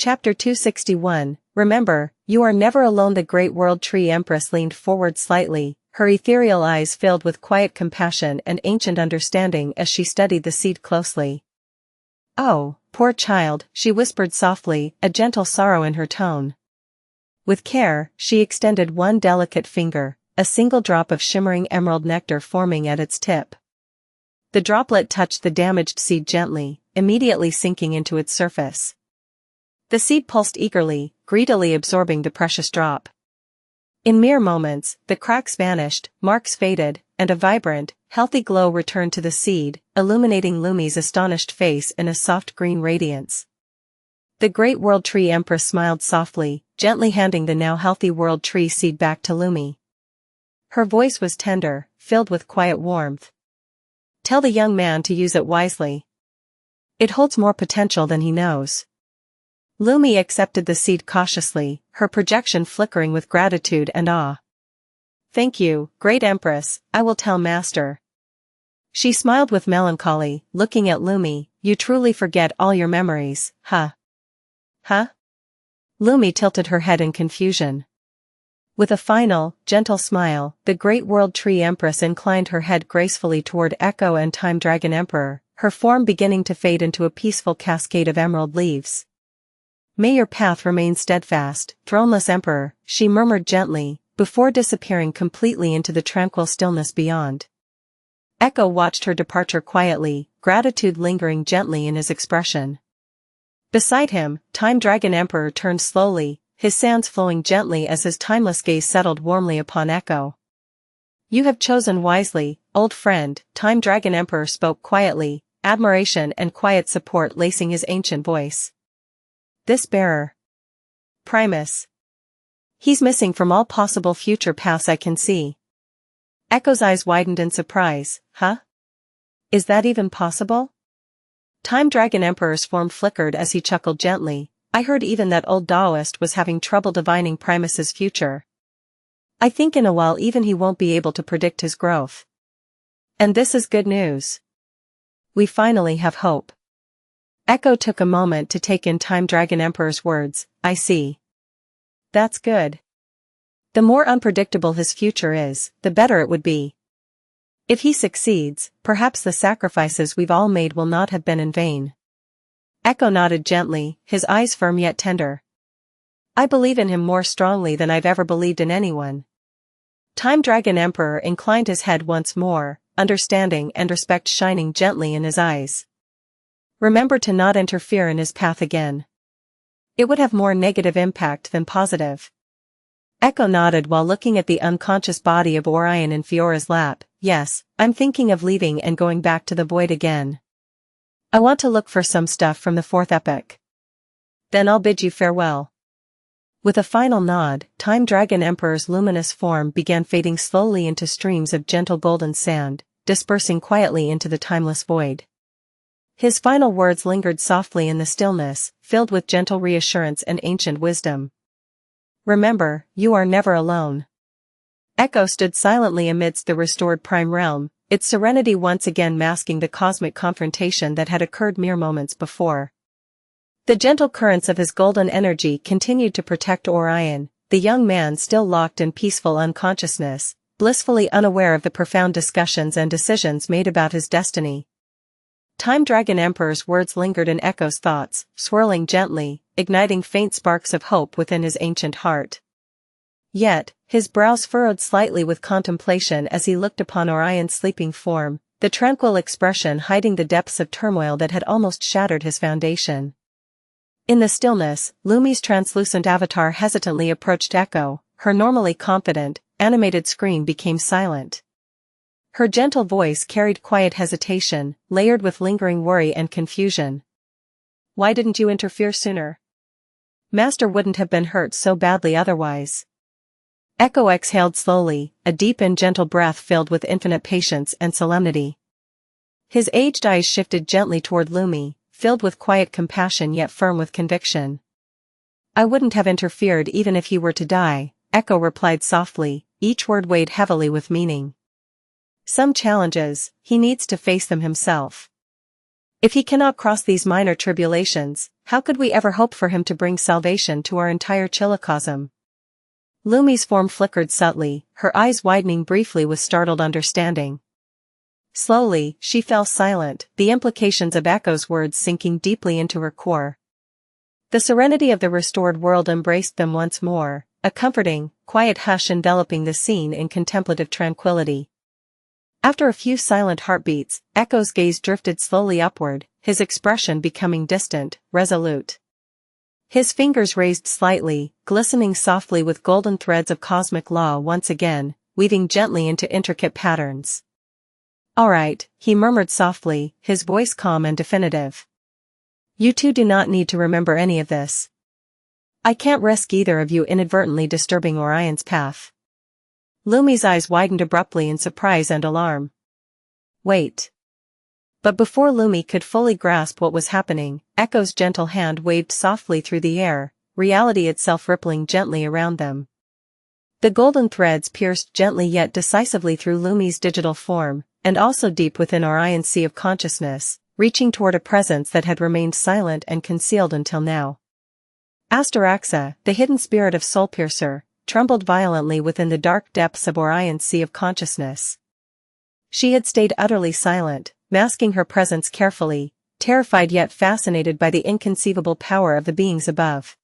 Chapter 261, Remember, you are never alone. The Great World Tree Empress leaned forward slightly, her ethereal eyes filled with quiet compassion and ancient understanding as she studied the seed closely. Oh, poor child, she whispered softly, a gentle sorrow in her tone. With care, she extended one delicate finger, a single drop of shimmering emerald nectar forming at its tip. The droplet touched the damaged seed gently, immediately sinking into its surface. The seed pulsed eagerly, greedily absorbing the precious drop. In mere moments, the cracks vanished, marks faded, and a vibrant, healthy glow returned to the seed, illuminating Lumi's astonished face in a soft green radiance. The Great World Tree Empress smiled softly, gently handing the now healthy World Tree seed back to Lumi. Her voice was tender, filled with quiet warmth. Tell the young man to use it wisely. It holds more potential than he knows. Lumi accepted the seed cautiously, her projection flickering with gratitude and awe. Thank you, Great Empress, I will tell Master. She smiled with melancholy, looking at Lumi. You truly forget all your memories, huh? Huh? Lumi tilted her head in confusion. With a final, gentle smile, the Great World Tree Empress inclined her head gracefully toward Echo and Time Dragon Emperor, her form beginning to fade into a peaceful cascade of emerald leaves. May your path remain steadfast, throneless Emperor, she murmured gently, before disappearing completely into the tranquil stillness beyond. Echo watched her departure quietly, gratitude lingering gently in his expression. Beside him, Time Dragon Emperor turned slowly, his sands flowing gently as his timeless gaze settled warmly upon Echo. You have chosen wisely, old friend, Time Dragon Emperor spoke quietly, admiration and quiet support lacing his ancient voice. This bearer. Primus. He's missing from all possible future paths I can see. Echo's eyes widened in surprise, huh? Is that even possible? Time Dragon Emperor's form flickered as he chuckled gently. I heard even that old Taoist was having trouble divining Primus's future. I think in a while even he won't be able to predict his growth. And this is good news. We finally have hope. Echo took a moment to take in Time Dragon Emperor's words. I see. That's good. The more unpredictable his future is, the better it would be. If he succeeds, perhaps the sacrifices we've all made will not have been in vain. Echo nodded gently, his eyes firm yet tender. I believe in him more strongly than I've ever believed in anyone. Time Dragon Emperor inclined his head once more, understanding and respect shining gently in his eyes. Remember to not interfere in his path again. It would have more negative impact than positive. Echo nodded while looking at the unconscious body of Orion in Fiora's lap. Yes, I'm thinking of leaving and going back to the void again. I want to look for some stuff from the fourth epoch. Then I'll bid you farewell. With a final nod, Time Dragon Emperor's luminous form began fading slowly into streams of gentle golden sand, dispersing quietly into the timeless void. His final words lingered softly in the stillness, filled with gentle reassurance and ancient wisdom. Remember, you are never alone. Echo stood silently amidst the restored Prime Realm, its serenity once again masking the cosmic confrontation that had occurred mere moments before. The gentle currents of his golden energy continued to protect Orion, the young man still locked in peaceful unconsciousness, blissfully unaware of the profound discussions and decisions made about his destiny. Time Dragon Emperor's words lingered in Echo's thoughts, swirling gently, igniting faint sparks of hope within his ancient heart. Yet, his brows furrowed slightly with contemplation as he looked upon Orion's sleeping form, the tranquil expression hiding the depths of turmoil that had almost shattered his foundation. In the stillness, Lumi's translucent avatar hesitantly approached Echo, her normally confident, animated screen became silent. Her gentle voice carried quiet hesitation, layered with lingering worry and confusion. Why didn't you interfere sooner? Master wouldn't have been hurt so badly otherwise. Echo exhaled slowly, a deep and gentle breath filled with infinite patience and solemnity. His aged eyes shifted gently toward Lumi, filled with quiet compassion yet firm with conviction. I wouldn't have interfered even if he were to die, Echo replied softly, each word weighed heavily with meaning. Some challenges, he needs to face them himself. If he cannot cross these minor tribulations, how could we ever hope for him to bring salvation to our entire chillicosm? Lumi's form flickered subtly, her eyes widening briefly with startled understanding. Slowly, she fell silent, the implications of Echo's words sinking deeply into her core. The serenity of the restored world embraced them once more, a comforting, quiet hush enveloping the scene in contemplative tranquility. After a few silent heartbeats, Echo's gaze drifted slowly upward, his expression becoming distant, resolute. His fingers raised slightly, glistening softly with golden threads of cosmic law once again, weaving gently into intricate patterns. "All right," he murmured softly, his voice calm and definitive. "You two do not need to remember any of this. I can't risk either of you inadvertently disturbing Orion's path." Lumi's eyes widened abruptly in surprise and alarm. "Wait." But before Lumi could fully grasp what was happening, Echo's gentle hand waved softly through the air, reality itself rippling gently around them. The golden threads pierced gently yet decisively through Lumi's digital form, and also deep within Orion's sea of consciousness, reaching toward a presence that had remained silent and concealed until now. Astaraxa, the hidden spirit of Soulpiercer, trembled violently within the dark depths of Orion's sea of consciousness. She had stayed utterly silent, masking her presence carefully, terrified yet fascinated by the inconceivable power of the beings above.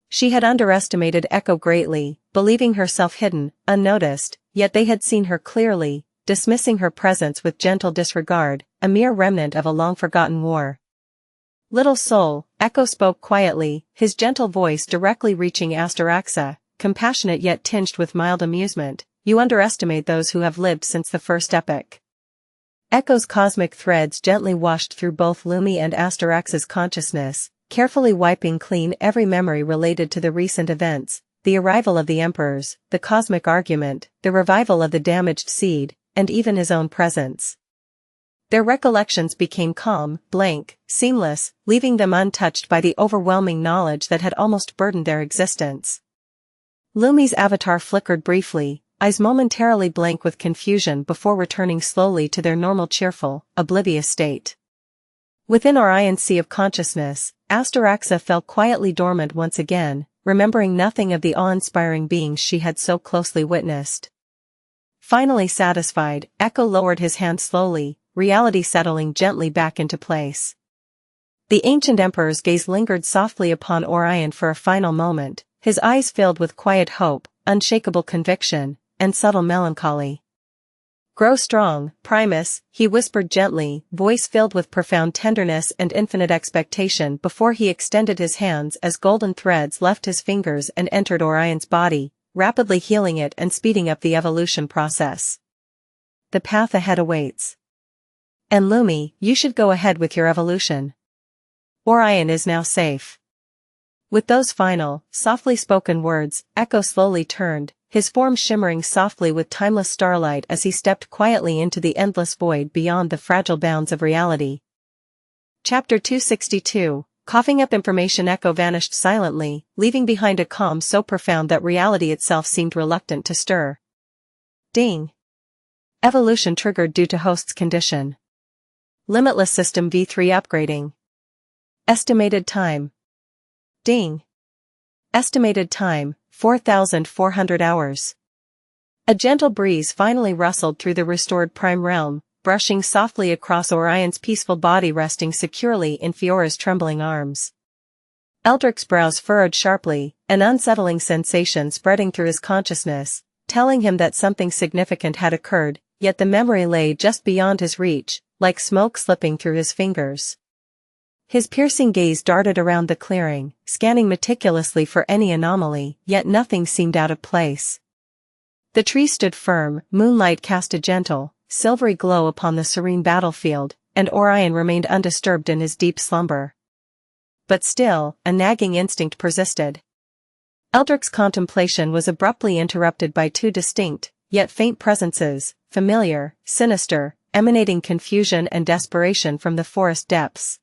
She had underestimated Echo greatly, believing herself hidden, unnoticed, yet they had seen her clearly, dismissing her presence with gentle disregard, a mere remnant of a long-forgotten war. "Little soul," Echo spoke quietly, his gentle voice directly reaching Astaraxa, compassionate yet tinged with mild amusement, "you underestimate those who have lived since the first epoch." Echo's cosmic threads gently washed through both Lumi and Astaraxa's consciousness, carefully wiping clean every memory related to the recent events, the arrival of the emperors, the cosmic argument, the revival of the damaged seed, and even his own presence. Their recollections became calm, blank, seamless, leaving them untouched by the overwhelming knowledge that had almost burdened their existence. Lumi's avatar flickered briefly, eyes momentarily blank with confusion before returning slowly to their normal cheerful, oblivious state. Within Orion's sea of consciousness, Astaraxa fell quietly dormant once again, remembering nothing of the awe-inspiring beings she had so closely witnessed. Finally satisfied, Echo lowered his hand slowly, reality settling gently back into place. The ancient emperor's gaze lingered softly upon Orion for a final moment, his eyes filled with quiet hope, unshakable conviction, and subtle melancholy. "Grow strong, Primus," he whispered gently, voice filled with profound tenderness and infinite expectation before he extended his hands as golden threads left his fingers and entered Orion's body, rapidly healing it and speeding up the evolution process. "The path ahead awaits. And Lumi, you should go ahead with your evolution. Orion is now safe." With those final, softly spoken words, Echo slowly turned, his form shimmering softly with timeless starlight as he stepped quietly into the endless void beyond the fragile bounds of reality. Chapter 262, coughing up information. Echo vanished silently, leaving behind a calm so profound that reality itself seemed reluctant to stir. Ding. Evolution triggered due to host's condition. Limitless system V3 upgrading. Estimated time. Ding. Estimated time, 4,400 hours. A gentle breeze finally rustled through the restored prime realm, brushing softly across Orion's peaceful body resting securely in Fiora's trembling arms. Eldric's brows furrowed sharply, an unsettling sensation spreading through his consciousness, telling him that something significant had occurred, yet the memory lay just beyond his reach, like smoke slipping through his fingers. His piercing gaze darted around the clearing, scanning meticulously for any anomaly, yet nothing seemed out of place. The trees stood firm, moonlight cast a gentle, silvery glow upon the serene battlefield, and Orion remained undisturbed in his deep slumber. But still, a nagging instinct persisted. Eldric's contemplation was abruptly interrupted by two distinct, yet faint presences, familiar, sinister, emanating confusion and desperation from the forest depths.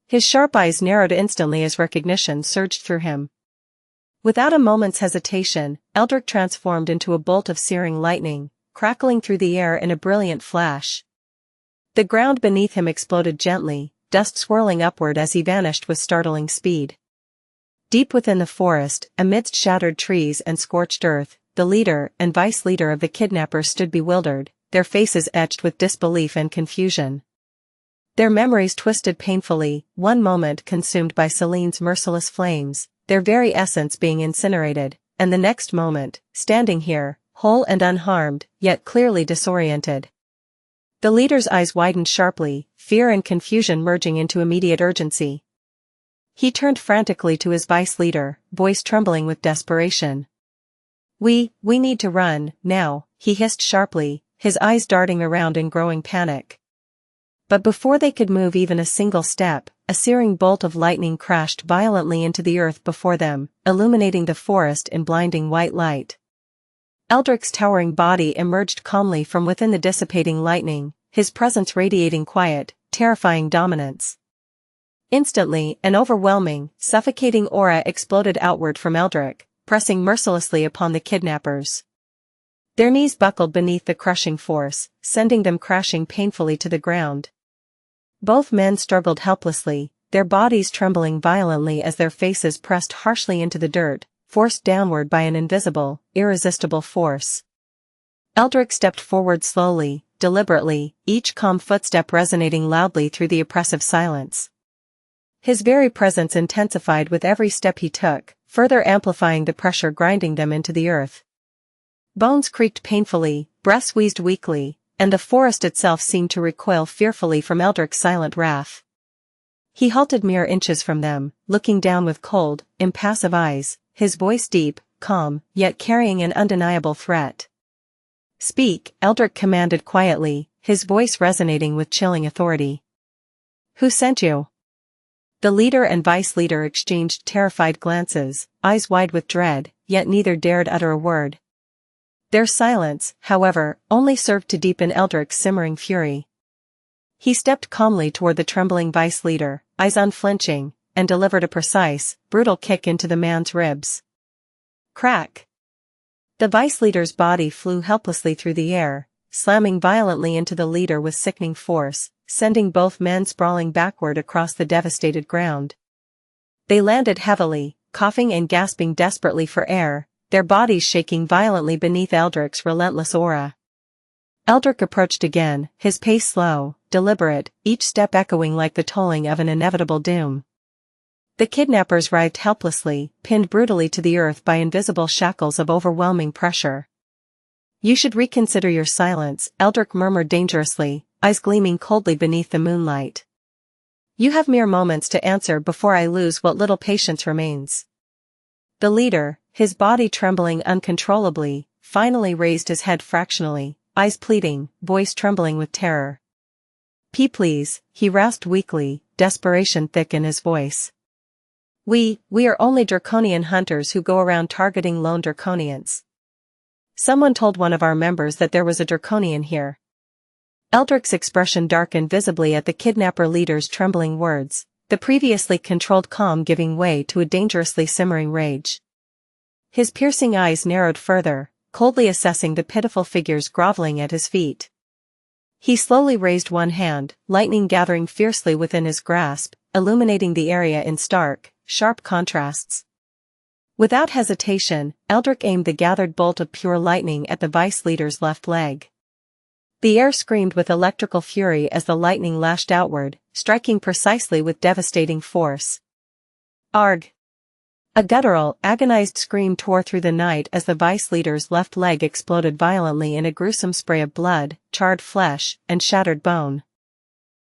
His sharp eyes narrowed instantly as recognition surged through him. Without a moment's hesitation, Eldric transformed into a bolt of searing lightning, crackling through the air in a brilliant flash. The ground beneath him exploded gently, dust swirling upward as he vanished with startling speed. Deep within the forest, amidst shattered trees and scorched earth, the leader and vice-leader of the kidnappers stood bewildered, their faces etched with disbelief and confusion. Their memories twisted painfully, one moment consumed by Celine's merciless flames, their very essence being incinerated, and the next moment, standing here, whole and unharmed, yet clearly disoriented. The leader's eyes widened sharply, fear and confusion merging into immediate urgency. He turned frantically to his vice-leader, voice trembling with desperation. We need to run, now," he hissed sharply, his eyes darting around in growing panic. But before they could move even a single step, a searing bolt of lightning crashed violently into the earth before them, illuminating the forest in blinding white light. Eldric's towering body emerged calmly from within the dissipating lightning, his presence radiating quiet, terrifying dominance. Instantly, an overwhelming, suffocating aura exploded outward from Eldric, pressing mercilessly upon the kidnappers. Their knees buckled beneath the crushing force, sending them crashing painfully to the ground. Both men struggled helplessly, their bodies trembling violently as their faces pressed harshly into the dirt, forced downward by an invisible, irresistible force. Eldric stepped forward slowly, deliberately, each calm footstep resonating loudly through the oppressive silence. His very presence intensified with every step he took, further amplifying the pressure grinding them into the earth. Bones creaked painfully, breaths wheezed weakly, and the forest itself seemed to recoil fearfully from Eldric's silent wrath. He halted mere inches from them, looking down with cold, impassive eyes, his voice deep, calm, yet carrying an undeniable threat. "Speak," Eldric commanded quietly, his voice resonating with chilling authority. "Who sent you?" The leader and vice-leader exchanged terrified glances, eyes wide with dread, yet neither dared utter a word. Their silence, however, only served to deepen Eldric's simmering fury. He stepped calmly toward the trembling vice-leader, eyes unflinching, and delivered a precise, brutal kick into the man's ribs. Crack! The vice-leader's body flew helplessly through the air, slamming violently into the leader with sickening force, sending both men sprawling backward across the devastated ground. They landed heavily, coughing and gasping desperately for air, their bodies shaking violently beneath Eldric's relentless aura. Eldric approached again, his pace slow, deliberate, each step echoing like the tolling of an inevitable doom. The kidnappers writhed helplessly, pinned brutally to the earth by invisible shackles of overwhelming pressure. "You should reconsider your silence," Eldric murmured dangerously, eyes gleaming coldly beneath the moonlight. "You have mere moments to answer before I lose what little patience remains." The leader, his body trembling uncontrollably, finally raised his head fractionally, eyes pleading, voice trembling with terror. Please," he rasped weakly, desperation thick in his voice. We are only draconian hunters who go around targeting lone draconians. Someone told one of our members that there was a draconian here." Eldric's expression darkened visibly at the kidnapper leader's trembling words, the previously controlled calm giving way to a dangerously simmering rage. His piercing eyes narrowed further, coldly assessing the pitiful figures groveling at his feet. He slowly raised one hand, lightning gathering fiercely within his grasp, illuminating the area in stark, sharp contrasts. Without hesitation, Eldric aimed the gathered bolt of pure lightning at the vice-leader's left leg. The air screamed with electrical fury as the lightning lashed outward, striking precisely with devastating force. Arg! A guttural, agonized scream tore through the night as the vice-leader's left leg exploded violently in a gruesome spray of blood, charred flesh, and shattered bone.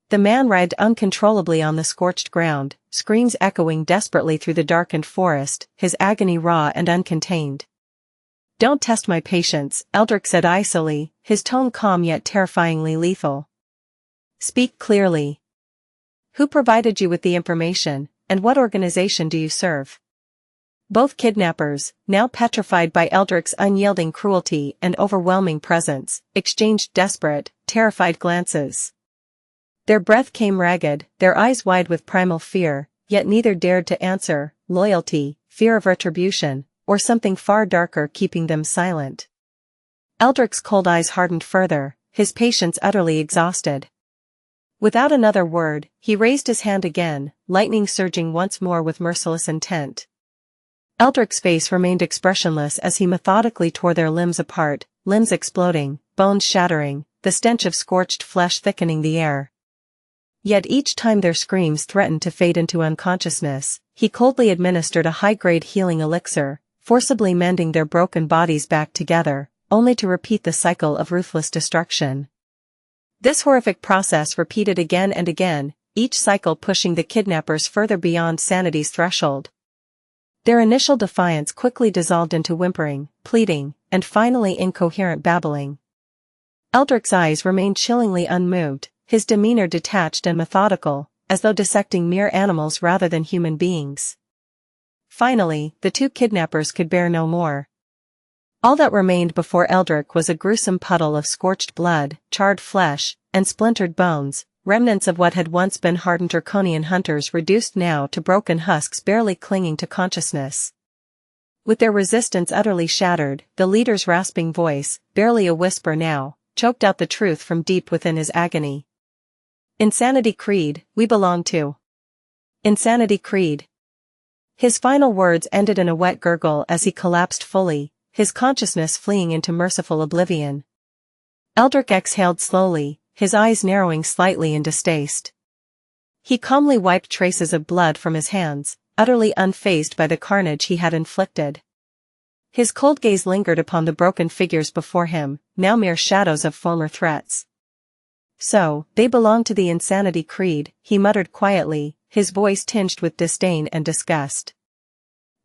The man writhed uncontrollably on the scorched ground, screams echoing desperately through the darkened forest, his agony raw and uncontained. "Don't test my patience," Eldric said icily, his tone calm yet terrifyingly lethal. "Speak clearly. Who provided you with the information, and what organization do you serve?" Both kidnappers, now petrified by Eldric's unyielding cruelty and overwhelming presence, exchanged desperate, terrified glances. Their breath came ragged, their eyes wide with primal fear, yet neither dared to answer, loyalty, fear of retribution, or something far darker keeping them silent. Eldric's cold eyes hardened further, his patience utterly exhausted. Without another word, he raised his hand again, lightning surging once more with merciless intent. Eldric's face remained expressionless as he methodically tore their limbs apart, limbs exploding, bones shattering, the stench of scorched flesh thickening the air. Yet each time their screams threatened to fade into unconsciousness, he coldly administered a high-grade healing elixir, forcibly mending their broken bodies back together, only to repeat the cycle of ruthless destruction. This horrific process repeated again and again, each cycle pushing the kidnappers further beyond sanity's threshold. Their initial defiance quickly dissolved into whimpering, pleading, and finally incoherent babbling. Eldric's eyes remained chillingly unmoved, his demeanor detached and methodical, as though dissecting mere animals rather than human beings. Finally, the two kidnappers could bear no more. All that remained before Eldric was a gruesome puddle of scorched blood, charred flesh, and splintered bones, remnants of what had once been hardened draconian hunters reduced now to broken husks barely clinging to consciousness. With their resistance utterly shattered, the leader's rasping voice, barely a whisper now, choked out the truth from deep within his agony. Insanity Creed, we belong to. Insanity Creed. His final words ended in a wet gurgle as he collapsed fully, his consciousness fleeing into merciful oblivion. Eldric exhaled slowly, his eyes narrowing slightly in distaste. He calmly wiped traces of blood from his hands, utterly unfazed by the carnage he had inflicted. His cold gaze lingered upon the broken figures before him, now mere shadows of former threats. So, they belong to the Insanity Creed, he muttered quietly, his voice tinged with disdain and disgust.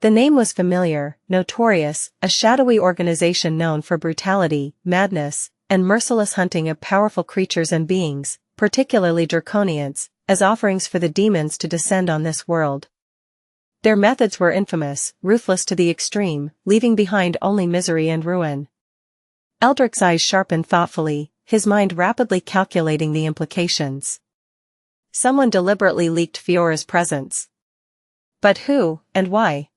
The name was familiar, notorious, a shadowy organization known for brutality, madness, and merciless hunting of powerful creatures and beings, particularly draconians, as offerings for the demons to descend on this world. Their methods were infamous, ruthless to the extreme, leaving behind only misery and ruin. Eldric's eyes sharpened thoughtfully, his mind rapidly calculating the implications. Someone deliberately leaked Fiora's presence. But who, and why?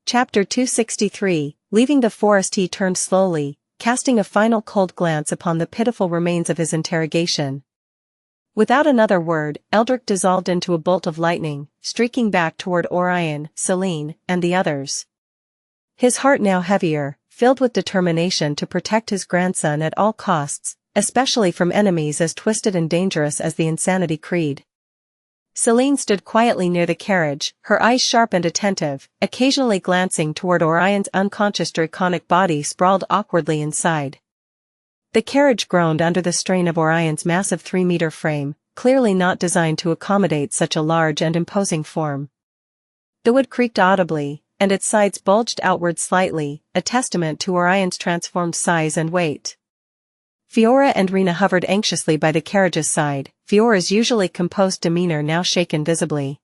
Chapter 263, leaving the forest he turned slowly, casting a final cold glance upon the pitiful remains of his interrogation. Without another word, Eldric dissolved into a bolt of lightning, streaking back toward Orion, Selene, and the others. His heart now heavier, filled with determination to protect his grandson at all costs, especially from enemies as twisted and dangerous as the Insanity Creed. Selene stood quietly near the carriage, her eyes sharp and attentive, occasionally glancing toward Orion's unconscious draconic body sprawled awkwardly inside. The carriage groaned under the strain of Orion's massive 3-meter frame, clearly not designed to accommodate such a large and imposing form. The wood creaked audibly, and its sides bulged outward slightly, a testament to Orion's transformed size and weight. Fiora and Rena hovered anxiously by the carriage's side, Fiora's usually composed demeanor now shaken visibly.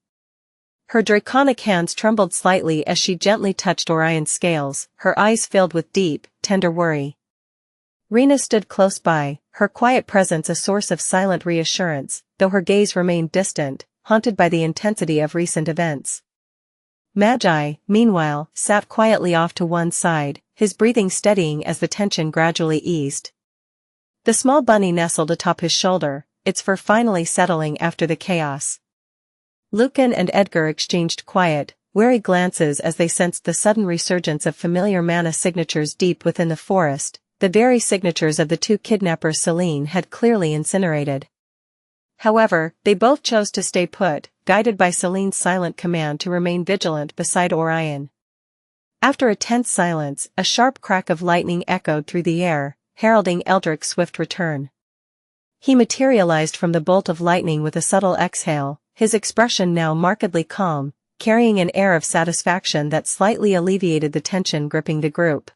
Her draconic hands trembled slightly as she gently touched Orion's scales, her eyes filled with deep, tender worry. Rena stood close by, her quiet presence a source of silent reassurance, though her gaze remained distant, haunted by the intensity of recent events. Magi, meanwhile, sat quietly off to one side, his breathing steadying as the tension gradually eased. The small bunny nestled atop his shoulder, its fur finally settling after the chaos. Lucan and Edgar exchanged quiet, wary glances as they sensed the sudden resurgence of familiar mana signatures deep within the forest, the very signatures of the two kidnappers Selene had clearly incinerated. However, they both chose to stay put, guided by Selene's silent command to remain vigilant beside Orion. After a tense silence, a sharp crack of lightning echoed through the air, heralding Eldric's swift return. He materialized from the bolt of lightning with a subtle exhale, his expression now markedly calm, carrying an air of satisfaction that slightly alleviated the tension gripping the group.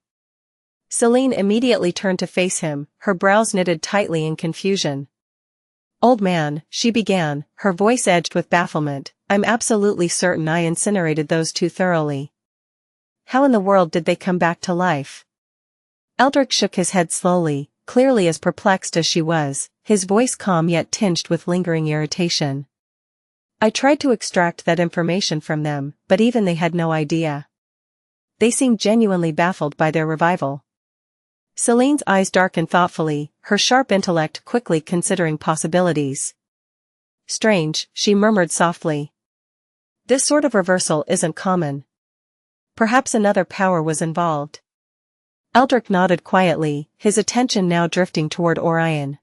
Selene immediately turned to face him, her brows knitted tightly in confusion. "Old man," she began, her voice edged with bafflement, "I'm absolutely certain I incinerated those two thoroughly. How in the world did they come back to life?" Eldric shook his head slowly, clearly as perplexed as she was, his voice calm yet tinged with lingering irritation. "I tried to extract that information from them, but even they had no idea. They seemed genuinely baffled by their revival." Selene's eyes darkened thoughtfully, her sharp intellect quickly considering possibilities. Strange, she murmured softly. This sort of reversal isn't common. Perhaps another power was involved. Eldrick nodded quietly, his attention now drifting toward Orion.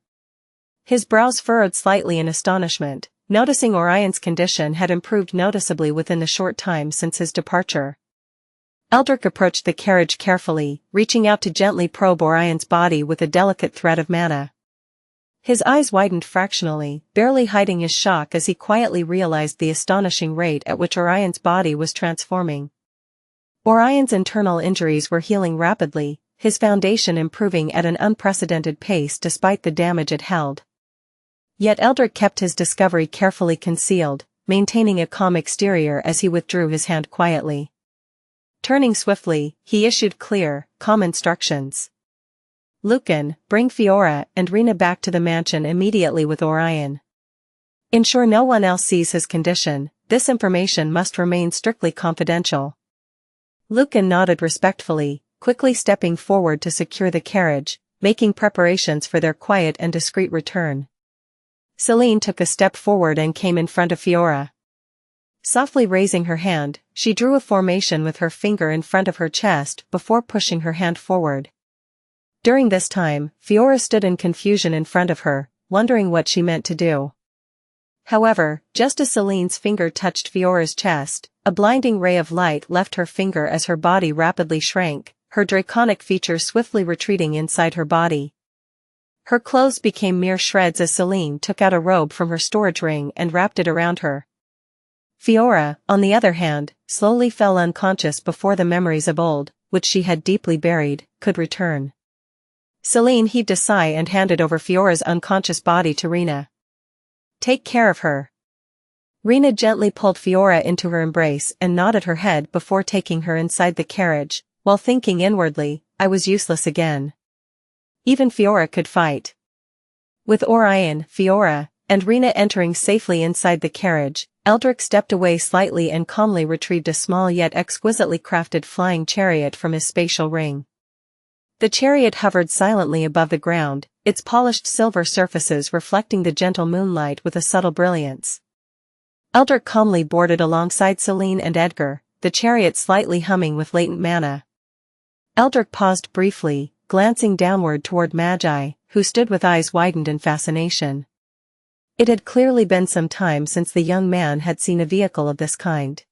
His brows furrowed slightly in astonishment, noticing Orion's condition had improved noticeably within the short time since his departure. Eldrick approached the carriage carefully, reaching out to gently probe Orion's body with a delicate thread of mana. His eyes widened fractionally, barely hiding his shock as he quietly realized the astonishing rate at which Orion's body was transforming. Orion's internal injuries were healing rapidly, his foundation improving at an unprecedented pace despite the damage it held. Yet Eldrick kept his discovery carefully concealed, maintaining a calm exterior as he withdrew his hand quietly. Turning swiftly, he issued clear, calm instructions. Lucan, bring Fiora and Rena back to the mansion immediately with Orion. Ensure no one else sees his condition, this information must remain strictly confidential. Lucan nodded respectfully, quickly stepping forward to secure the carriage, making preparations for their quiet and discreet return. Celine took a step forward and came in front of Fiora. Softly raising her hand, she drew a formation with her finger in front of her chest before pushing her hand forward. During this time, Fiora stood in confusion in front of her, wondering what she meant to do. However, just as Celine's finger touched Fiora's chest, a blinding ray of light left her finger as her body rapidly shrank, her draconic features swiftly retreating inside her body. Her clothes became mere shreds as Celine took out a robe from her storage ring and wrapped it around her. Fiora, on the other hand, slowly fell unconscious before the memories of old, which she had deeply buried, could return. Celine heaved a sigh and handed over Fiora's unconscious body to Rena. Take care of her. Rena gently pulled Fiora into her embrace and nodded her head before taking her inside the carriage, while thinking inwardly, I was useless again. Even Fiora could fight. With Orion, Fiora, and Rena entering safely inside the carriage, Eldrick stepped away slightly and calmly retrieved a small yet exquisitely crafted flying chariot from his spatial ring. The chariot hovered silently above the ground, its polished silver surfaces reflecting the gentle moonlight with a subtle brilliance. Eldrick calmly boarded alongside Celine and Edgar, the chariot slightly humming with latent mana. Eldrick paused briefly, glancing downward toward Magi, who stood with eyes widened in fascination. It had clearly been some time since the young man had seen a vehicle of this kind.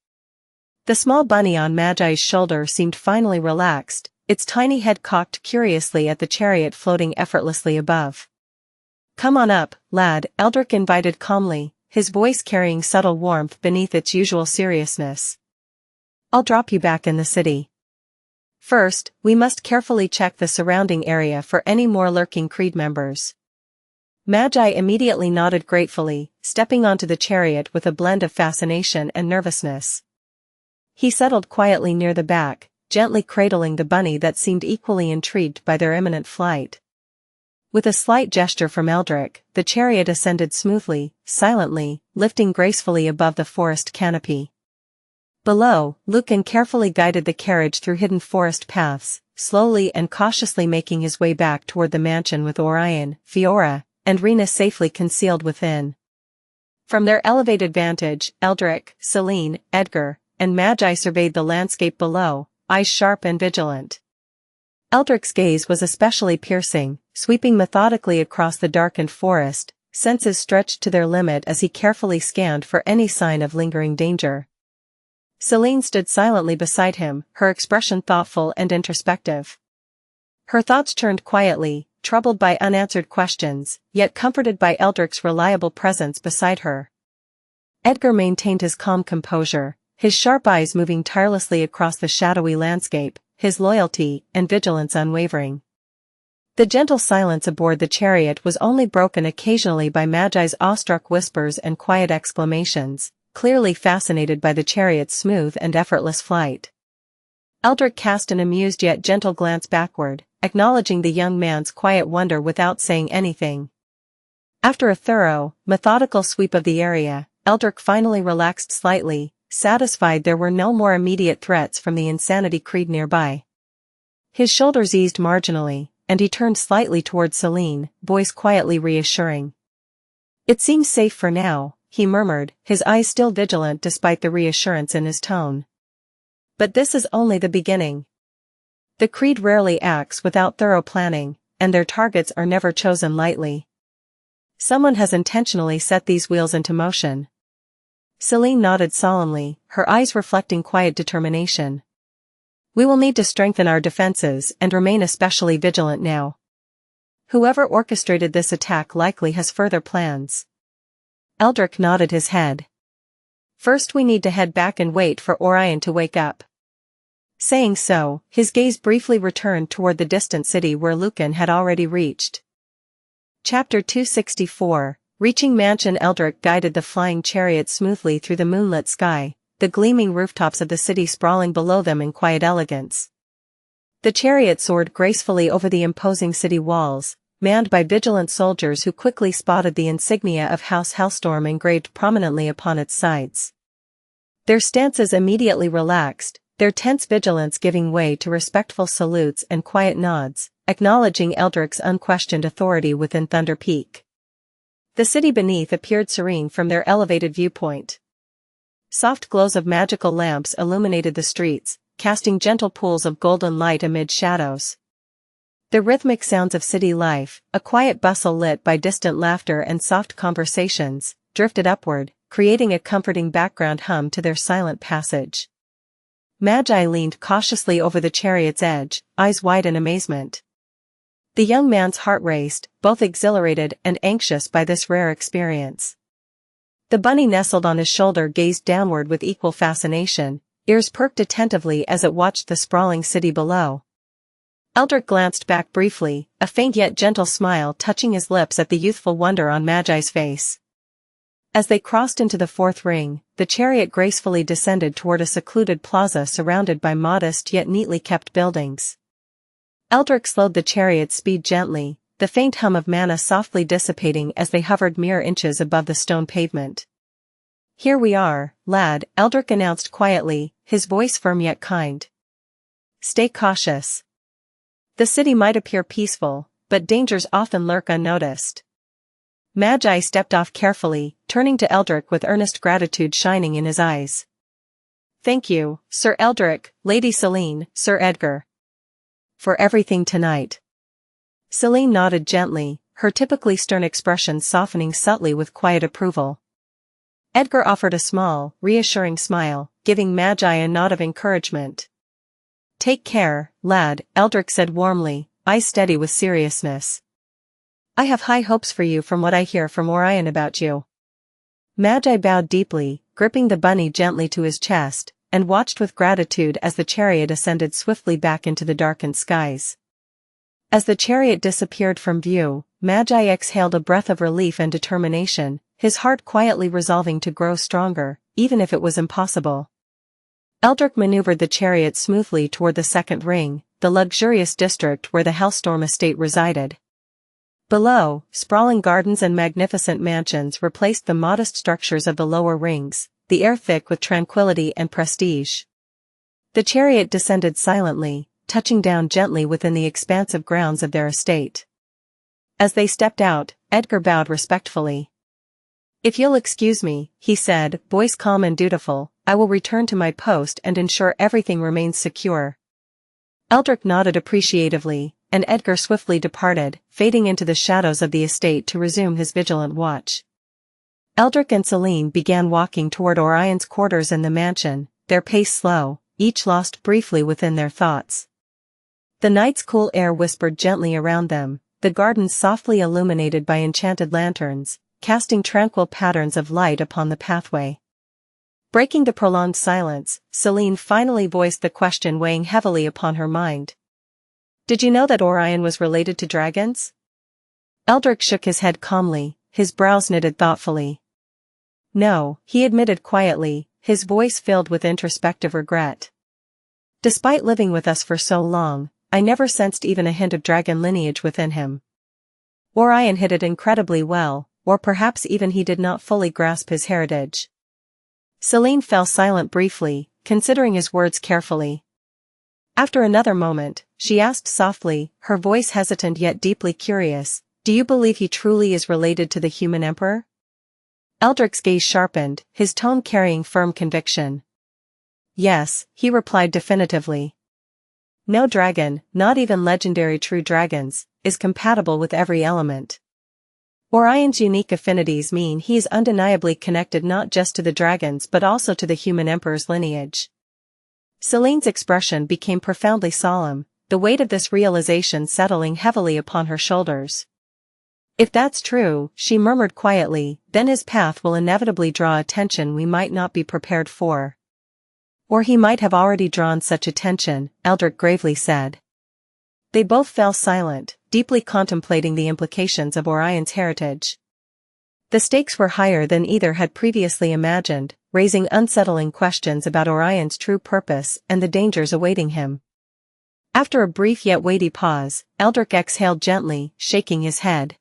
The small bunny on Magi's shoulder seemed finally relaxed, its tiny head cocked curiously at the chariot floating effortlessly above. Come on up, lad, Eldrick invited calmly, his voice carrying subtle warmth beneath its usual seriousness. I'll drop you back in the city. First, we must carefully check the surrounding area for any more lurking Creed members. Magi immediately nodded gratefully, stepping onto the chariot with a blend of fascination and nervousness. He settled quietly near the back, gently cradling the bunny that seemed equally intrigued by their imminent flight. With a slight gesture from Eldrick, the chariot ascended smoothly, silently, lifting gracefully above the forest canopy. Below, Lucan carefully guided the carriage through hidden forest paths, slowly and cautiously making his way back toward the mansion with Orion, Fiora, and Rena safely concealed within. From their elevated vantage, Eldrick, Celine, Edgar, and Magi surveyed the landscape below, eyes sharp and vigilant. Eldrick's gaze was especially piercing, sweeping methodically across the darkened forest, senses stretched to their limit as he carefully scanned for any sign of lingering danger. Celine stood silently beside him, her expression thoughtful and introspective. Her thoughts turned quietly, troubled by unanswered questions, yet comforted by Eldrick's reliable presence beside her. Edgar maintained his calm composure, his sharp eyes moving tirelessly across the shadowy landscape, his loyalty and vigilance unwavering. The gentle silence aboard the chariot was only broken occasionally by Magi's awestruck whispers and quiet exclamations, clearly fascinated by the chariot's smooth and effortless flight. Eldrick cast an amused yet gentle glance backward, acknowledging the young man's quiet wonder without saying anything. After a thorough, methodical sweep of the area, Eldrick finally relaxed slightly, satisfied there were no more immediate threats from the Insanity Creed nearby. His shoulders eased marginally, and he turned slightly toward Celine, voice quietly reassuring. It seems safe for now, he murmured, his eyes still vigilant despite the reassurance in his tone. But this is only the beginning. The Creed rarely acts without thorough planning, and their targets are never chosen lightly. Someone has intentionally set these wheels into motion. Celine nodded solemnly, her eyes reflecting quiet determination. We will need to strengthen our defenses and remain especially vigilant now. Whoever orchestrated this attack likely has further plans. Eldrick nodded his head. First we need to head back and wait for Orion to wake up. Saying so, his gaze briefly returned toward the distant city where Lucan had already reached. Chapter 264, Reaching Mansion. Eldrick guided the flying chariot smoothly through the moonlit sky, the gleaming rooftops of the city sprawling below them in quiet elegance. The chariot soared gracefully over the imposing city walls, manned by vigilant soldiers who quickly spotted the insignia of House Hellstorm engraved prominently upon its sides. Their stances immediately relaxed, their tense vigilance giving way to respectful salutes and quiet nods, acknowledging Eldrick's unquestioned authority within Thunder Peak. The city beneath appeared serene from their elevated viewpoint. Soft glows of magical lamps illuminated the streets, casting gentle pools of golden light amid shadows. The rhythmic sounds of city life, a quiet bustle lit by distant laughter and soft conversations, drifted upward, creating a comforting background hum to their silent passage. Magi leaned cautiously over the chariot's edge, eyes wide in amazement. The young man's heart raced, both exhilarated and anxious by this rare experience. The bunny nestled on his shoulder gazed downward with equal fascination, ears perked attentively as it watched the sprawling city below. Eldrick glanced back briefly, a faint yet gentle smile touching his lips at the youthful wonder on Magi's face. As they crossed into the fourth ring, the chariot gracefully descended toward a secluded plaza surrounded by modest yet neatly kept buildings. Eldrick slowed the chariot's speed gently, the faint hum of mana softly dissipating as they hovered mere inches above the stone pavement. Here we are, lad, Eldrick announced quietly, his voice firm yet kind. Stay cautious. The city might appear peaceful, but dangers often lurk unnoticed. Magi stepped off carefully, turning to Eldrick with earnest gratitude shining in his eyes. Thank you, Sir Eldrick, Lady Celine, Sir Edgar. For everything tonight. Celine nodded gently, her typically stern expression softening subtly with quiet approval. Edgar offered a small, reassuring smile, giving Magi a nod of encouragement. Take care, lad, Eldrick said warmly, eyes steady with seriousness. I have high hopes for you from what I hear from Orion about you. Magi bowed deeply, gripping the bunny gently to his chest, and watched with gratitude as the chariot ascended swiftly back into the darkened skies. As the chariot disappeared from view, Magi exhaled a breath of relief and determination, his heart quietly resolving to grow stronger, even if it was impossible. Eldrick maneuvered the chariot smoothly toward the second ring, the luxurious district where the Hellstorm estate resided. Below, sprawling gardens and magnificent mansions replaced the modest structures of the lower rings, the air thick with tranquility and prestige. The chariot descended silently, touching down gently within the expansive grounds of their estate. As they stepped out, Edgar bowed respectfully. If you'll excuse me, he said, voice calm and dutiful, I will return to my post and ensure everything remains secure. Eldrick nodded appreciatively, and Edgar swiftly departed, fading into the shadows of the estate to resume his vigilant watch. Eldrick and Celine began walking toward Orion's quarters in the mansion, their pace slow, each lost briefly within their thoughts. The night's cool air whispered gently around them, the gardens softly illuminated by enchanted lanterns, casting tranquil patterns of light upon the pathway. Breaking the prolonged silence, Celine finally voiced the question weighing heavily upon her mind. Did you know that Orion was related to dragons? Eldrick shook his head calmly, his brows knitted thoughtfully. No, he admitted quietly, his voice filled with introspective regret. Despite living with us for so long, I never sensed even a hint of dragon lineage within him. Orion hid it incredibly well, or perhaps even he did not fully grasp his heritage. Celine fell silent briefly, considering his words carefully. After another moment, she asked softly, her voice hesitant yet deeply curious, do you believe he truly is related to the human emperor? Eldric's gaze sharpened, his tone carrying firm conviction. Yes, he replied definitively. No dragon, not even legendary true dragons, is compatible with every element. Orion's unique affinities mean he is undeniably connected not just to the dragons but also to the human emperor's lineage. Celine's expression became profoundly solemn, the weight of this realization settling heavily upon her shoulders. If that's true, she murmured quietly, then his path will inevitably draw attention we might not be prepared for. Or he might have already drawn such attention, Eldric gravely said. They both fell silent, deeply contemplating the implications of Orion's heritage. The stakes were higher than either had previously imagined, raising unsettling questions about Orion's true purpose and the dangers awaiting him. After a brief yet weighty pause, Eldric exhaled gently, shaking his head.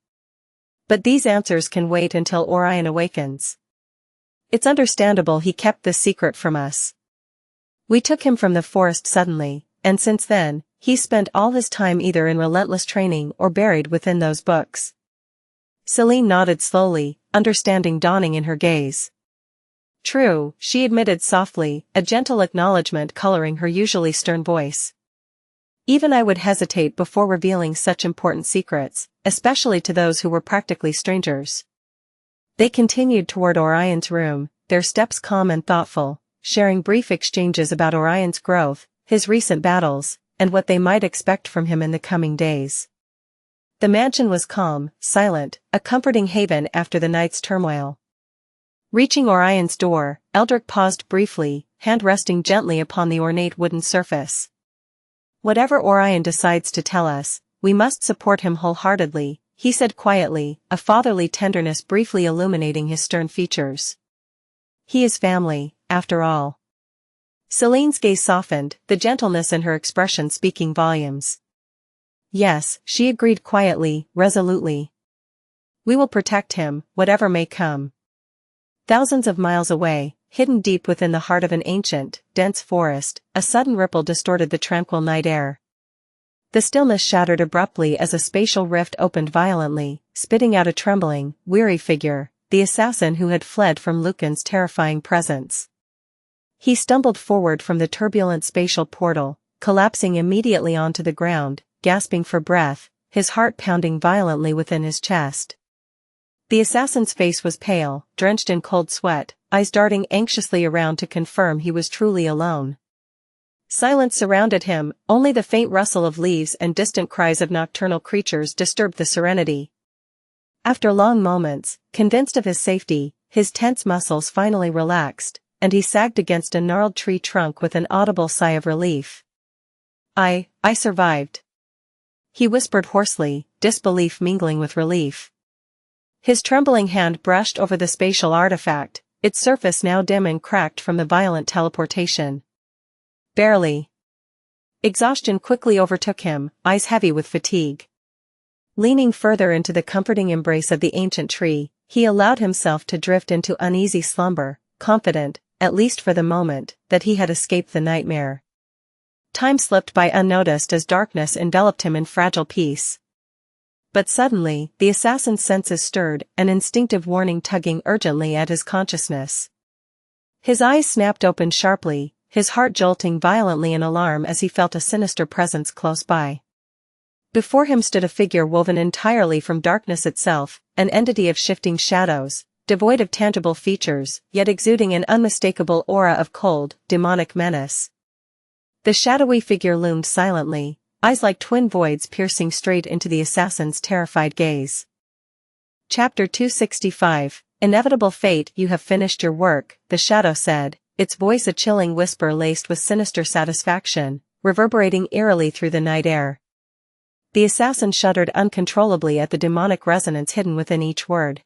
But these answers can wait until Orion awakens. It's understandable he kept this secret from us. We took him from the forest suddenly, and since then, he's spent all his time either in relentless training or buried within those books. Celine nodded slowly, understanding dawning in her gaze. True, she admitted softly, a gentle acknowledgement coloring her usually stern voice. Even I would hesitate before revealing such important secrets, especially to those who were practically strangers. They continued toward Orion's room, their steps calm and thoughtful, sharing brief exchanges about Orion's growth, his recent battles, and what they might expect from him in the coming days. The mansion was calm, silent, a comforting haven after the night's turmoil. Reaching Orion's door, Eldric paused briefly, hand resting gently upon the ornate wooden surface. Whatever Orion decides to tell us, we must support him wholeheartedly, he said quietly, a fatherly tenderness briefly illuminating his stern features. He is family, after all. Celine's gaze softened, the gentleness in her expression speaking volumes. Yes, she agreed quietly, resolutely. We will protect him, whatever may come. Thousands of miles away, hidden deep within the heart of an ancient, dense forest, a sudden ripple distorted the tranquil night air. The stillness shattered abruptly as a spatial rift opened violently, spitting out a trembling, weary figure, the assassin who had fled from Lucan's terrifying presence. He stumbled forward from the turbulent spatial portal, collapsing immediately onto the ground, gasping for breath, his heart pounding violently within his chest. The assassin's face was pale, drenched in cold sweat, eyes darting anxiously around to confirm he was truly alone. Silence surrounded him, only the faint rustle of leaves and distant cries of nocturnal creatures disturbed the serenity. After long moments, convinced of his safety, his tense muscles finally relaxed, and he sagged against a gnarled tree trunk with an audible sigh of relief. I survived. He whispered hoarsely, disbelief mingling with relief. His trembling hand brushed over the spatial artifact, its surface now dim and cracked from the violent teleportation. Barely. Exhaustion quickly overtook him, eyes heavy with fatigue. Leaning further into the comforting embrace of the ancient tree, he allowed himself to drift into uneasy slumber, confident, at least for the moment, that he had escaped the nightmare. Time slipped by unnoticed as darkness enveloped him in fragile peace. But suddenly, the assassin's senses stirred, an instinctive warning tugging urgently at his consciousness. His eyes snapped open sharply, his heart jolting violently in alarm as he felt a sinister presence close by. Before him stood a figure woven entirely from darkness itself, an entity of shifting shadows, devoid of tangible features, yet exuding an unmistakable aura of cold, demonic menace. The shadowy figure loomed silently, eyes like twin voids piercing straight into the assassin's terrified gaze. Chapter 265, Inevitable Fate. You have finished your work, the shadow said, its voice a chilling whisper laced with sinister satisfaction, reverberating eerily through the night air. The assassin shuddered uncontrollably at the demonic resonance hidden within each word.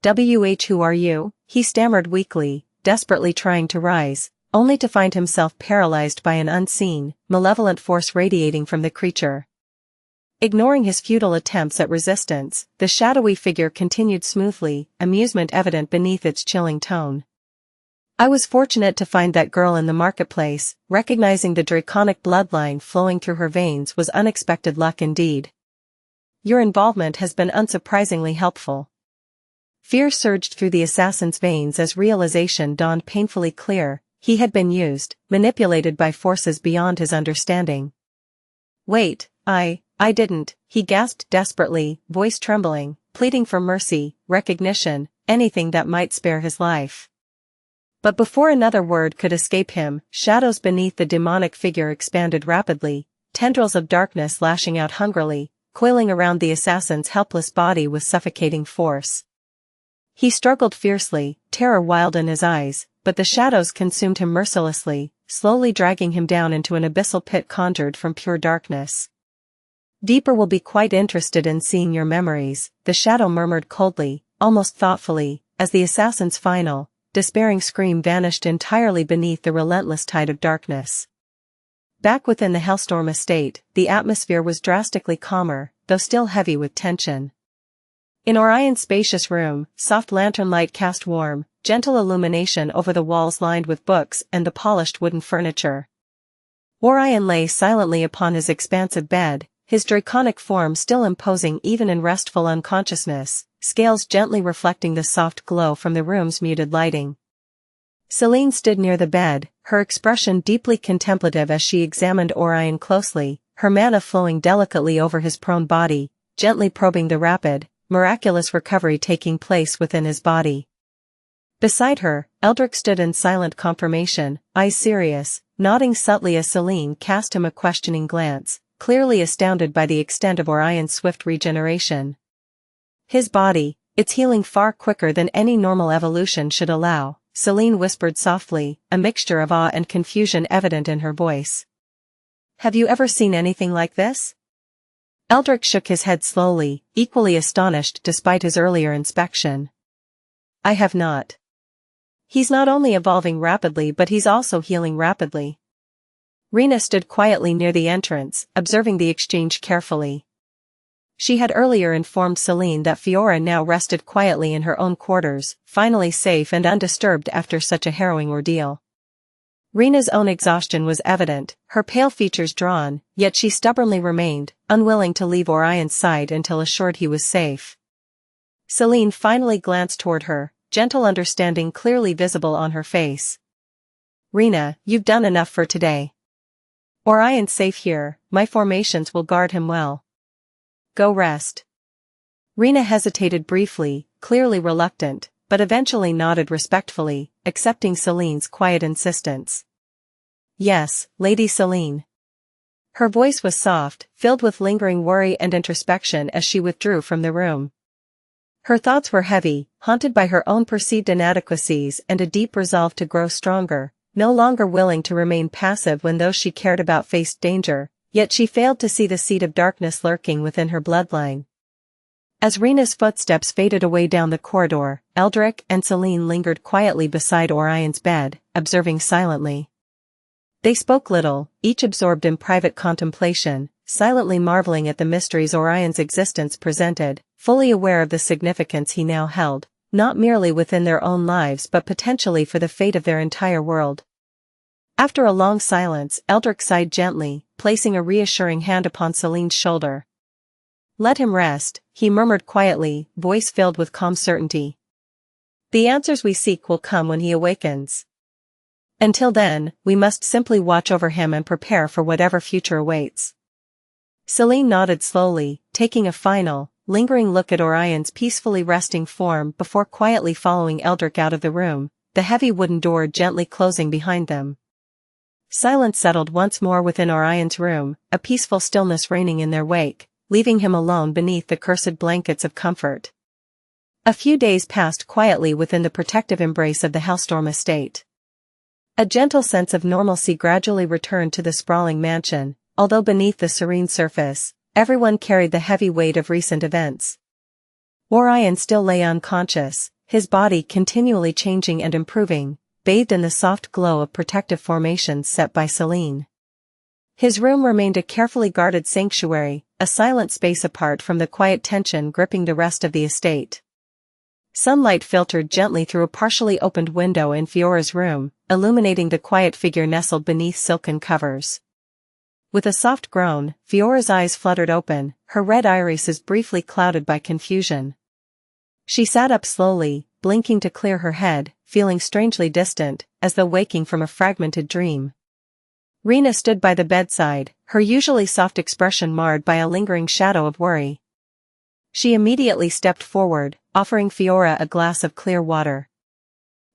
Who are you? He stammered weakly, desperately trying to rise, only to find himself paralyzed by an unseen, malevolent force radiating from the creature. Ignoring his futile attempts at resistance, the shadowy figure continued smoothly, amusement evident beneath its chilling tone. I was fortunate to find that girl in the marketplace. Recognizing the draconic bloodline flowing through her veins was unexpected luck indeed. Your involvement has been unsurprisingly helpful. Fear surged through the assassin's veins as realization dawned painfully clear. He had been used, manipulated by forces beyond his understanding. "Wait, I didn't," he gasped desperately, voice trembling, pleading for mercy, recognition, anything that might spare his life. But before another word could escape him, shadows beneath the demonic figure expanded rapidly, tendrils of darkness lashing out hungrily, coiling around the assassin's helpless body with suffocating force. He struggled fiercely, terror wild in his eyes, but the shadows consumed him mercilessly, slowly dragging him down into an abyssal pit conjured from pure darkness. "Deeper will be quite interested in seeing your memories," the shadow murmured coldly, almost thoughtfully, as the assassin's final, despairing scream vanished entirely beneath the relentless tide of darkness. Back within the Hellstorm estate, the atmosphere was drastically calmer, though still heavy with tension. In Orion's spacious room, soft lantern light cast warm, gentle illumination over the walls lined with books and the polished wooden furniture. Orion lay silently upon his expansive bed, his draconic form still imposing even in restful unconsciousness, scales gently reflecting the soft glow from the room's muted lighting. Celine stood near the bed, her expression deeply contemplative as she examined Orion closely, her mana flowing delicately over his prone body, gently probing the rapid, miraculous recovery taking place within his body. Beside her, Eldrick stood in silent confirmation, eyes serious, nodding subtly as Celine cast him a questioning glance, clearly astounded by the extent of Orion's swift regeneration. "His body, it's healing far quicker than any normal evolution should allow," Celine whispered softly, a mixture of awe and confusion evident in her voice. "Have you ever seen anything like this?" Eldrick shook his head slowly, equally astonished despite his earlier inspection. "I have not. He's not only evolving rapidly but he's also healing rapidly." Rena stood quietly near the entrance, observing the exchange carefully. She had earlier informed Celine that Fiora now rested quietly in her own quarters, finally safe and undisturbed after such a harrowing ordeal. Rena's own exhaustion was evident, her pale features drawn, yet she stubbornly remained, unwilling to leave Orion's side until assured he was safe. Celine finally glanced toward her, gentle understanding clearly visible on her face. "Rena, you've done enough for today. Orion's safe here, my formations will guard him well. Go rest." Rena hesitated briefly, clearly reluctant, but eventually nodded respectfully, accepting Celine's quiet insistence. "Yes, Lady Celine." Her voice was soft, filled with lingering worry and introspection as she withdrew from the room. Her thoughts were heavy, haunted by her own perceived inadequacies and a deep resolve to grow stronger, no longer willing to remain passive when those she cared about faced danger, yet she failed to see the seed of darkness lurking within her bloodline. As Rena's footsteps faded away down the corridor, Eldrick and Celine lingered quietly beside Orion's bed, observing silently. They spoke little, each absorbed in private contemplation, silently marveling at the mysteries Orion's existence presented, fully aware of the significance he now held, not merely within their own lives but potentially for the fate of their entire world. After a long silence, Eldrick sighed gently, placing a reassuring hand upon Celine's shoulder. "Let him rest," he murmured quietly, voice filled with calm certainty. "The answers we seek will come when he awakens. Until then, we must simply watch over him and prepare for whatever future awaits." Celine nodded slowly, taking a final, lingering look at Orion's peacefully resting form before quietly following Eldrick out of the room, the heavy wooden door gently closing behind them. Silence settled once more within Orion's room, a peaceful stillness reigning in their wake, leaving him alone beneath the cursed blankets of comfort. A few days passed quietly within the protective embrace of the Hellstorm estate. A gentle sense of normalcy gradually returned to the sprawling mansion, although beneath the serene surface, everyone carried the heavy weight of recent events. Orion still lay unconscious, his body continually changing and improving, bathed in the soft glow of protective formations set by Celine. His room remained a carefully guarded sanctuary, a silent space apart from the quiet tension gripping the rest of the estate. Sunlight filtered gently through a partially opened window in Fiora's room, illuminating the quiet figure nestled beneath silken covers. With a soft groan, Fiora's eyes fluttered open, her red irises briefly clouded by confusion. She sat up slowly, blinking to clear her head, feeling strangely distant, as though waking from a fragmented dream. Rena stood by the bedside, her usually soft expression marred by a lingering shadow of worry. She immediately stepped forward, offering Fiora a glass of clear water.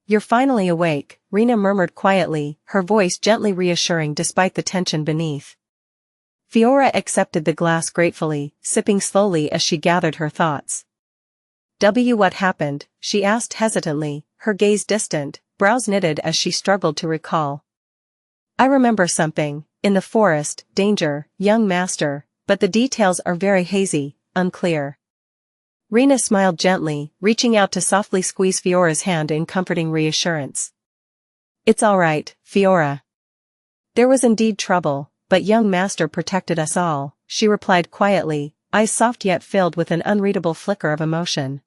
"You're finally awake," Rena murmured quietly, her voice gently reassuring despite the tension beneath. Fiora accepted the glass gratefully, sipping slowly as she gathered her thoughts. What happened?" she asked hesitantly, her gaze distant, brows knitted as she struggled to recall. "I remember something, in the forest, danger, young master, but the details are very hazy, unclear." Rena smiled gently, reaching out to softly squeeze Fiora's hand in comforting reassurance. "It's all right, Fiora. There was indeed trouble, but young master protected us all," she replied quietly, eyes soft yet filled with an unreadable flicker of emotion.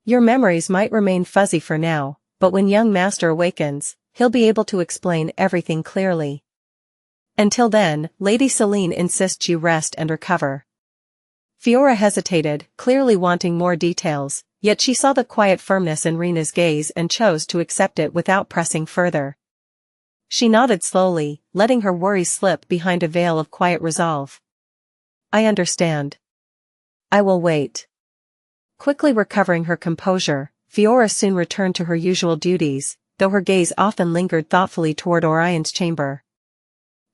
"Your memories might remain fuzzy for now, but when young master awakens, he'll be able to explain everything clearly. Until then, Lady Celine insists you rest and recover." Fiora hesitated, clearly wanting more details, yet she saw the quiet firmness in Rena's gaze and chose to accept it without pressing further. She nodded slowly, letting her worries slip behind a veil of quiet resolve. "I understand. I will wait." Quickly recovering her composure, Fiora soon returned to her usual duties, though her gaze often lingered thoughtfully toward Orion's chamber.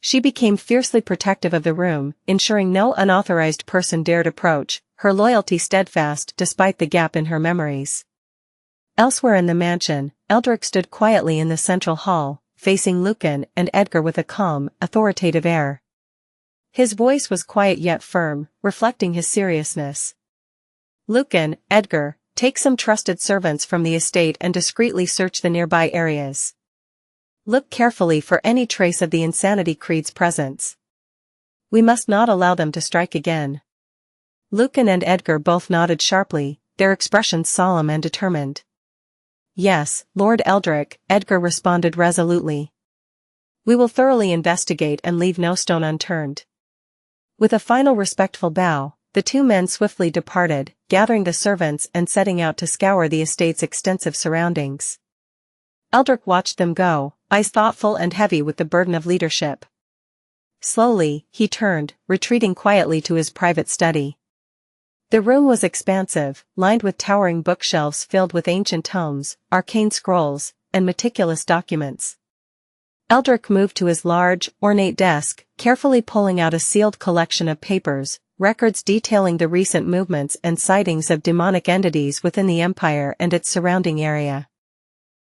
She became fiercely protective of the room, ensuring no unauthorized person dared approach, her loyalty steadfast despite the gap in her memories. Elsewhere in the mansion, Eldrick stood quietly in the central hall, facing Lucan and Edgar with a calm, authoritative air. His voice was quiet yet firm, reflecting his seriousness. "Lucan, Edgar, take some trusted servants from the estate and discreetly search the nearby areas. Look carefully for any trace of the Insanity Creed's presence. We must not allow them to strike again." Lucan and Edgar both nodded sharply, their expressions solemn and determined. "Yes, Lord Eldrick," Edgar responded resolutely. "We will thoroughly investigate and leave no stone unturned." With a final respectful bow, the two men swiftly departed, gathering the servants and setting out to scour the estate's extensive surroundings. Eldrick watched them go, eyes thoughtful and heavy with the burden of leadership. Slowly, he turned, retreating quietly to his private study. The room was expansive, lined with towering bookshelves filled with ancient tomes, arcane scrolls, and meticulous documents. Eldrick moved to his large, ornate desk, carefully pulling out a sealed collection of papers, records detailing the recent movements and sightings of demonic entities within the Empire and its surrounding area.